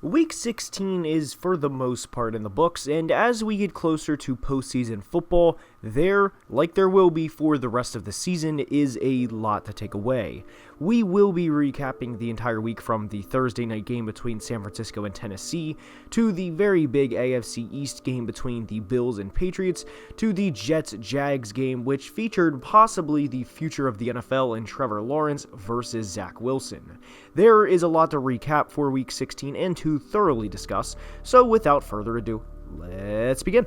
Week 16 is for the most part in the books, and as we get closer to postseason football, like there will be for the rest of the season, is a lot to take away. We will be recapping the entire week from the Thursday night game between San Francisco and Tennessee, to the very big AFC East game between the Bills and Patriots, to the Jets-Jags game, which featured possibly the future of the NFL and Trevor Lawrence versus Zach Wilson. There is a lot to recap for Week 16 and to thoroughly discuss, so without further ado, let's begin.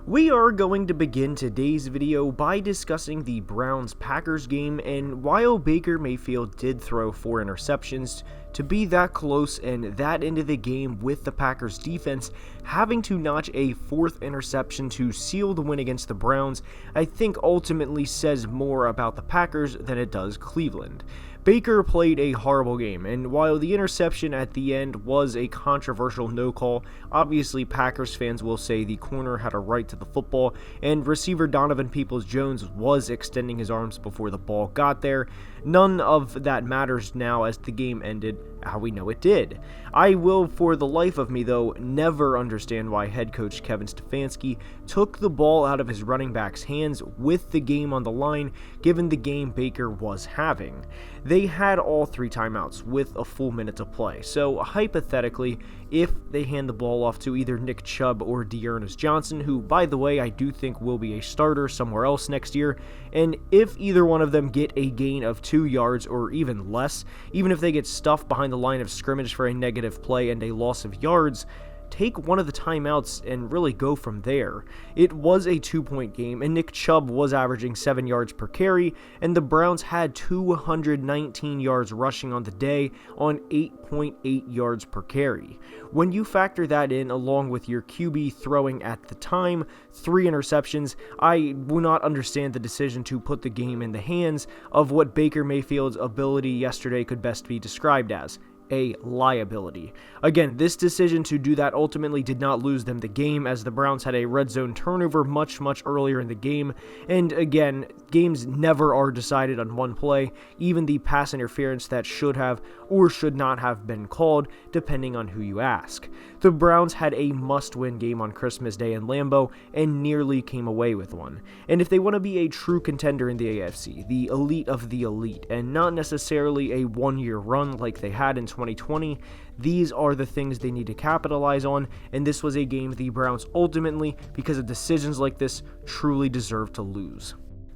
We are going to begin today's video by discussing the Browns-Packers game, and while Baker Mayfield did throw 4 interceptions, to be that close and that into the game with the Packers defense having to notch a 4th interception to seal the win against the Browns, I think ultimately says more about the Packers than it does Cleveland. Baker played a horrible game, and while the interception at the end was a controversial no call, obviously Packers fans will say the corner had a right to the football, and receiver Donovan Peoples-Jones was extending his arms before the ball got there. None of that matters now as the game ended how we know it did. I will, for the life of me though, never understand why head coach Kevin Stefanski took the ball out of his running back's hands with the game on the line, given the game Baker was having. They had all 3 timeouts with a full minute to play, so hypothetically, if they hand the ball off to either Nick Chubb or Dearness Johnson, who by the way I do think will be a starter somewhere else next year, and if either one of them get a gain of 2 yards or even less, even if they get stuffed behind the line of scrimmage for a negative play and a loss of yards, take one of the timeouts and really go from there. It was a 2-point game, and Nick Chubb was averaging 7 yards per carry, and the Browns had 219 yards rushing on the day on 8.8 yards per carry. When you factor that in, along with your QB throwing at the time 3 interceptions, I will not understand the decision to put the game in the hands of what Baker Mayfield's ability yesterday could best be described as a liability. Again, this decision to do that ultimately did not lose them the game, as the Browns had a red zone turnover much earlier in the game, and again, games never are decided on one play, even the pass interference that should have or should not have been called, depending on who you ask. The Browns had a must-win game on Christmas Day in Lambeau and nearly came away with one, and if they want to be a true contender in the AFC, the elite of the elite, and not necessarily a one-year run like they had in 2020, these are the things they need to capitalize on, and this was a game the Browns ultimately, because of decisions like this, truly deserve to lose.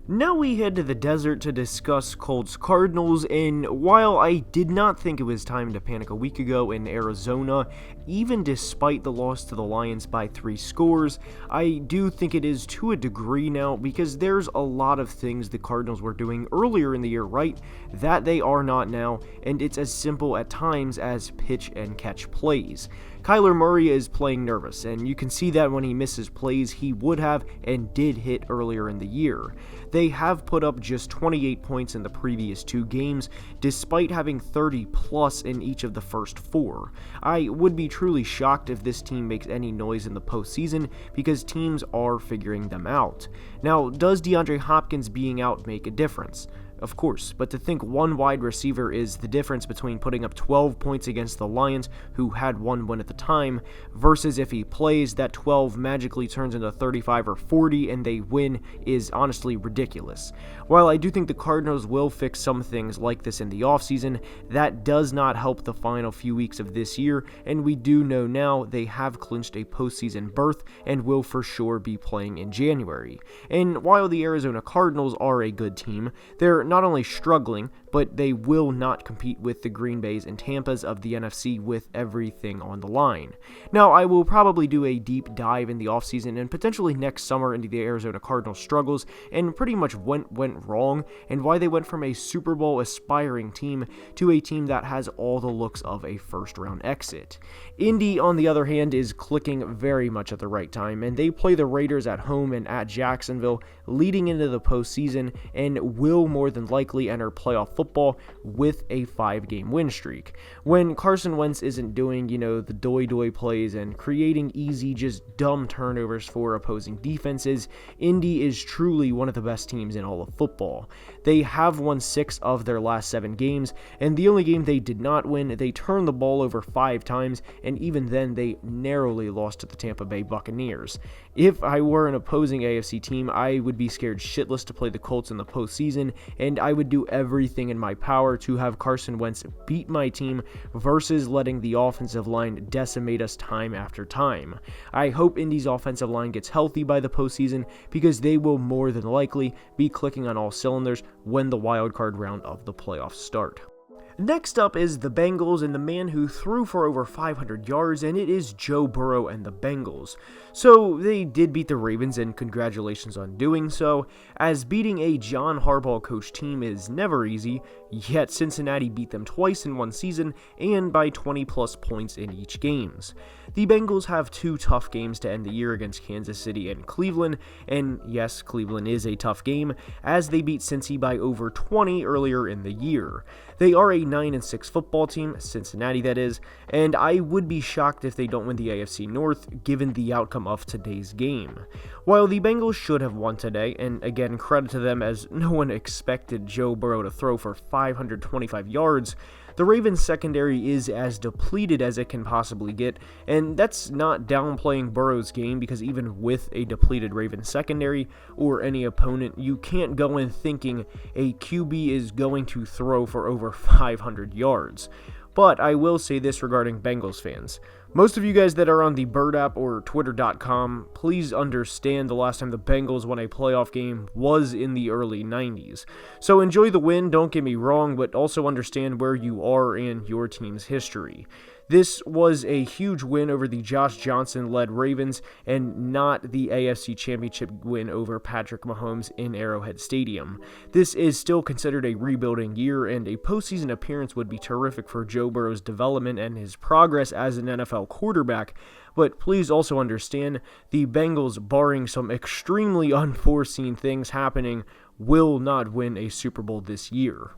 Now we head to the desert to discuss Colts Cardinals, and while I did not think it was time to panic a week ago in Arizona, even despite the loss to the Lions by 3 scores, I do think it is to a degree now, because there's a lot of things the Cardinals were doing earlier in the year right that they are not now, and it's as simple at times as pitch and catch plays. Kyler Murray is playing nervous, and you can see that when he misses plays he would have and did hit earlier in the year. They have put up just 28 points in the previous 2 games, despite having 30 plus in each of the first 4. I would be truly shocked if this team makes any noise in the postseason, because teams are figuring them out. Now, does DeAndre Hopkins being out make a difference? Of course, but to think one wide receiver is the difference between putting up 12 points against the Lions, who had 1 win at the time, versus if he plays, that 12 magically turns into 35 or 40 and they win, is honestly ridiculous. While I do think the Cardinals will fix some things like this in the offseason, that does not help the final few weeks of this year, and we do know now they have clinched a postseason berth and will for sure be playing in January. And while the Arizona Cardinals are a good team, they're not only struggling, but they will not compete with the Green Bays and Tampas of the NFC with everything on the line. Now, I will probably do a deep dive in the offseason and potentially next summer into the Arizona Cardinals struggles and pretty much went wrong, and why they went from a Super Bowl aspiring team to a team that has all the looks of a first-round exit. Indy, on the other hand, is clicking very much at the right time, and they play the Raiders at home and at Jacksonville leading into the postseason and will more than than likely enter playoff football with a 5-game win streak. When Carson Wentz isn't doing, the doy plays and creating easy, just dumb turnovers for opposing defenses, Indy is truly one of the best teams in all of football. They have won 6 of their last 7 games, and the only game they did not win, they turned the ball over 5 times, and even then they narrowly lost to the Tampa Bay Buccaneers. If I were an opposing AFC team, I would be scared shitless to play the Colts in the postseason, and I would do everything in my power to have Carson Wentz beat my team versus letting the offensive line decimate us time after time. I hope Indy's offensive line gets healthy by the postseason because they will more than likely be clicking on all cylinders when the wildcard round of the playoffs start. Next up is the Bengals and the man who threw for over 500 yards, and it is Joe Burrow and the Bengals. So they did beat the Ravens, and congratulations on doing so, as beating a John Harbaugh coach team is never easy, yet Cincinnati beat them twice in one season and by 20 plus points in each games. The Bengals have 2 tough games to end the year against Kansas City and Cleveland, and yes, Cleveland is a tough game, as they beat Cincy by over 20 earlier in the year. They are a 9-6 football team, Cincinnati that is, and I would be shocked if they don't win the AFC North given the outcome of today's game. While the Bengals should have won today, and again credit to them as no one expected Joe Burrow to throw for 525 yards, the Ravens secondary is as depleted as it can possibly get, and that's not downplaying Burrow's game because even with a depleted Ravens secondary or any opponent, you can't go in thinking a QB is going to throw for over 500 yards. But I will say this regarding Bengals fans. Most of you guys that are on the Bird app or Twitter.com, please understand the last time the Bengals won a playoff game was in the early 90s. So enjoy the win, don't get me wrong, but also understand where you are in your team's history. This was a huge win over the Josh Johnson-led Ravens and not the AFC Championship win over Patrick Mahomes in Arrowhead Stadium. This is still considered a rebuilding year, and a postseason appearance would be terrific for Joe Burrow's development and his progress as an NFL quarterback. But please also understand, the Bengals, barring some extremely unforeseen things happening, will not win a Super Bowl this year.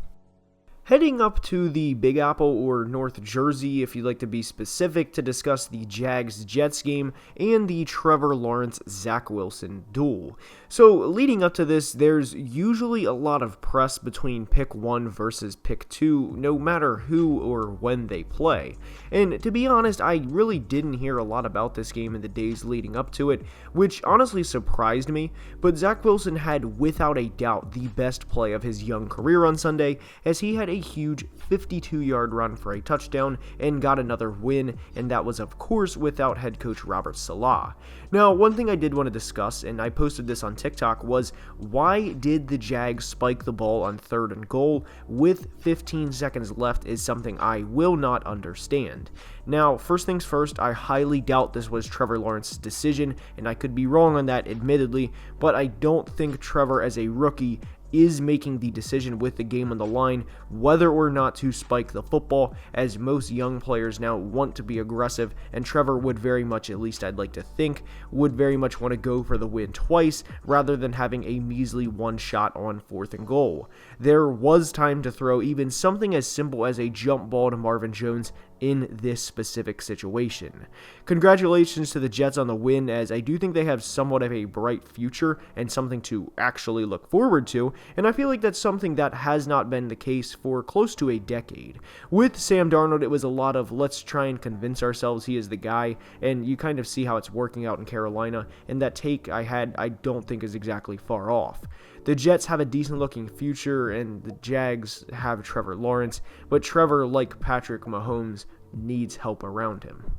Heading up to the Big Apple, or North Jersey if you'd like to be specific, to discuss the Jags-Jets game and the Trevor Lawrence-Zach Wilson duel. So leading up to this, there's usually a lot of press between pick 1 versus pick 2, no matter who or when they play. And to be honest, I really didn't hear a lot about this game in the days leading up to it, which honestly surprised me, but Zach Wilson had without a doubt the best play of his young career on Sunday, as he had a huge 52-yard run for a touchdown and got another win, and that was of course without head coach Robert Saleh. Now, one thing I did want to discuss, and I posted this on TikTok, was why did the Jags spike the ball on 3rd and goal with 15 seconds left is something I will not understand. Now, first things first, I highly doubt this was Trevor Lawrence's decision, and I could be wrong on that admittedly, but I don't think Trevor as a rookie is making the decision with the game on the line whether or not to spike the football, as most young players now want to be aggressive, and Trevor would very much, at least I'd like to think, would very much want to go for the win twice rather than having a measly one shot on 4th and goal. There was time to throw even something as simple as a jump ball to Marvin Jones in this specific situation. Congratulations to the Jets on the win, as I do think they have somewhat of a bright future and something to actually look forward to, and I feel like that's something that has not been the case for close to a decade. With Sam Darnold, it was a lot of let's try and convince ourselves he is the guy, and you kind of see how it's working out in Carolina, and that take I had I don't think is exactly far off. The Jets have a decent-looking future, and the Jags have Trevor Lawrence, but Trevor, like Patrick Mahomes, needs help around him.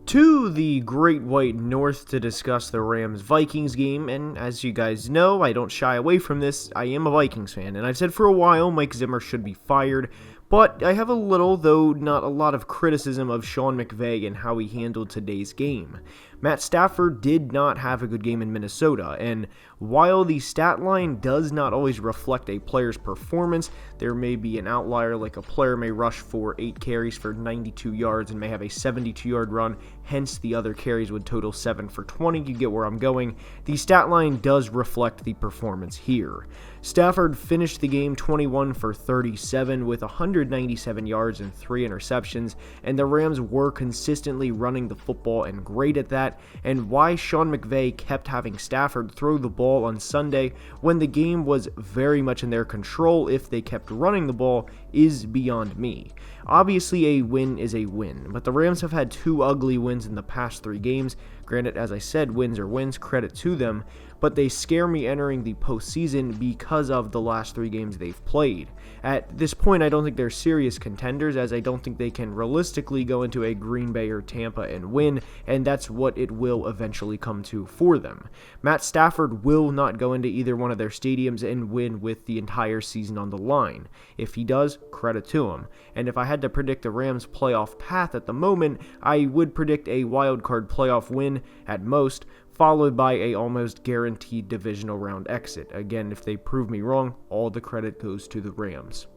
To the Great White North to discuss the Rams-Vikings game, and as you guys know, I don't shy away from this, I am a Vikings fan, and I've said for a while Mike Zimmer should be fired, but I have a little, though not a lot, of criticism of Sean McVay and how he handled today's game. Matt Stafford did not have a good game in Minnesota, and while the stat line does not always reflect a player's performance, There may be an outlier, like a player may rush for 8 carries for 92 yards and may have a 72-yard run, hence the other carries would total 7 for 20. You get where I'm going. The stat line does reflect the performance here. Stafford finished the game 21 for 37 with 197 yards and 3 interceptions, and the Rams were consistently running the football and great at that, and why Sean McVay kept having Stafford throw the ball on Sunday when the game was very much in their control if they kept running the ball is beyond me. Obviously, a win is a win, but the Rams have had 2 ugly wins in the past 3 games. Granted, as I said, wins are wins, credit to them, but they scare me entering the postseason because of the last 3 games they've played. At this point, I don't think they're serious contenders, as I don't think they can realistically go into a Green Bay or Tampa and win, and that's what it will eventually come to for them. Matt Stafford will not go into either one of their stadiums and win with the entire season on the line. If he does, credit to him. And if I had to predict the Rams' playoff path at the moment, I would predict a wildcard playoff win at most, followed by a almost guaranteed divisional round exit. Again, if they prove me wrong, all the credit goes to the Rams.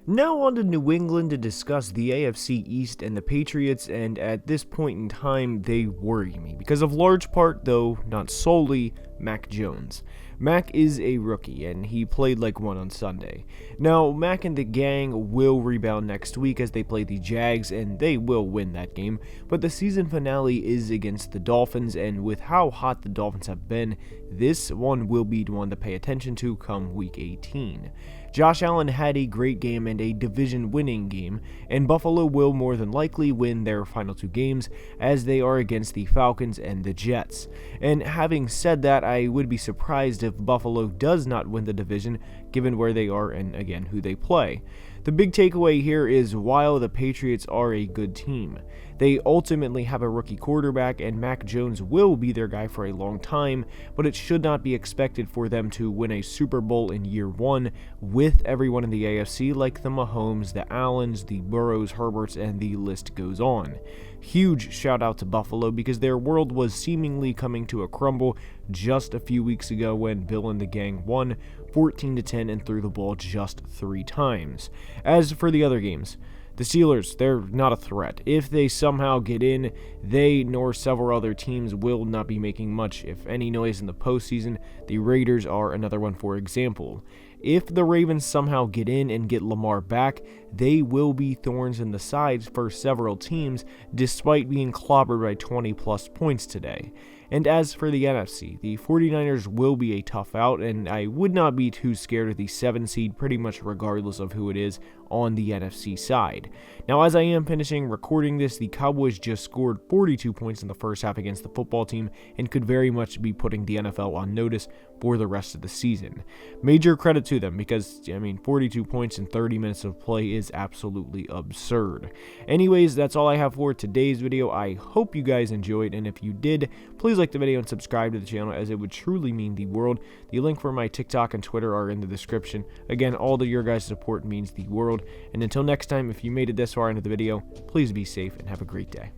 Now on to New England to discuss the AFC East and the Patriots, and at this point in time, they worry me, because of large part, though not solely, Mac Jones. Mac is a rookie, and he played like one on Sunday. Now, Mac and the gang will rebound next week as they play the Jags, and they will win that game, but the season finale is against the Dolphins, and with how hot the Dolphins have been, this one will be one to pay attention to come Week 18. Josh Allen had a great game and a division-winning game, and Buffalo will more than likely win their final 2 games, as they are against the Falcons and the Jets. And having said that, I would be surprised if Buffalo does not win the division, given where they are and, again, who they play. The big takeaway here is while the Patriots are a good team, they ultimately have a rookie quarterback, and Mac Jones will be their guy for a long time, but it should not be expected for them to win a Super Bowl in year 1 with everyone in the AFC like the Mahomes, the Allens, the Burrows, Herberts, and the list goes on. Huge shout out to Buffalo because their world was seemingly coming to a crumble just a few weeks ago when Bill and the gang won 14-10 and threw the ball just 3 times. As for the other games, the Steelers, they're not a threat. If they somehow get in, they nor several other teams will not be making much, if any, noise in the postseason. The Raiders are another one, for example. If the Ravens somehow get in and get Lamar back, they will be thorns in the sides for several teams, despite being clobbered by 20-plus points today. And as for the NFC, the 49ers will be a tough out, and I would not be too scared of the 7 seed pretty much regardless of who it is on the NFC side. Now, as I am finishing recording this, the Cowboys just scored 42 points in the first half against the football team and could very much be putting the NFL on notice for the rest of the season. Major credit to them because, 42 points in 30 minutes of play is absolutely absurd. Anyways, that's all I have for today's video. I hope you guys enjoyed, and if you did, please like the video and subscribe to the channel, as it would truly mean the world. The link for my TikTok and Twitter are in the description. Again, all of your guys' support means the world. And until next time, if you made it this far into the video, please be safe and have a great day.